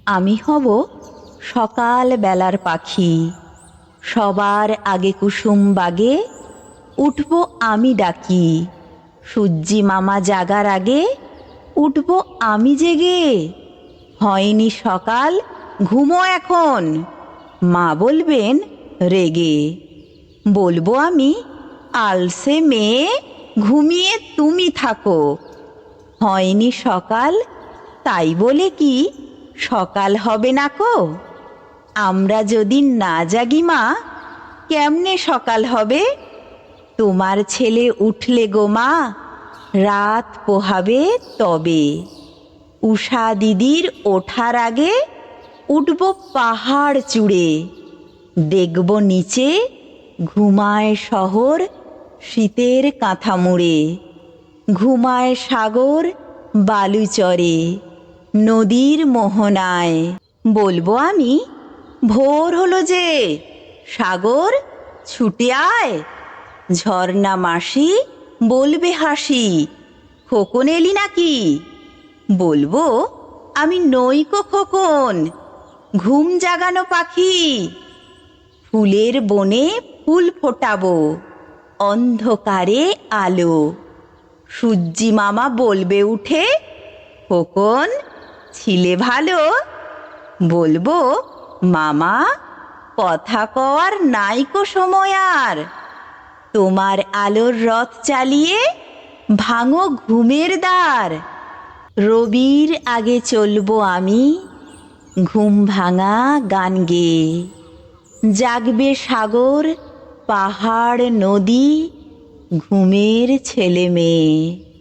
আমি হব সকাল বেলার পাখি, সবার আগে কুসুম বাগে উঠব আমি ডাকি। সূর্যি মামা জাগার আগে উঠব আমি জেগে। হয়নি সকাল, ঘুমো এখন, মা বলবেন রেগে। বলবো আমি, আলসে মেয়ে, ঘুমিয়ে তুমি থাকো। হয়নি সকাল, তাই বলে কি সকাল হবে না কো? আমরা যদি না জাগি মা, কেমনে সকাল হবে? তোমার ছেলে উঠলে গো মা, রাত পোহাবে তবে। উষা দিদির ওঠার আগে উঠব পাহাড় চূড়ে। দেখব নিচে ঘুমায় শহর শীতের কাঁথা মুড়ে। ঘুমায় সাগর বালুচরে, নদীর মোহনায়। বলবো আমি, ভোর হলো যে, সাগর ছুটে আয়। ঝর্ণা মাসি বলবে হাসি, খোকন এলি নাকি? বলবো আমি নইকো খোকন, ঘুম জাগানো পাখি। ফুলের বনে ফুল ফোটাবো, অন্ধকারে আলো। সূর্যি মামা বলবে উঠে, খোকন ছিলে ভালো। বলবো, মামা কথা কওয়ার নাইকো সময় আর। তোমার আলোর রথ চালিয়ে ভাঙো ঘুমের দ্বার। রবির আগে চলবো আমি, ঘুম ভাঙা গান গেয়ে। জাগবে সাগর পাহাড় নদী, ঘুমের ছেলে মেয়ে।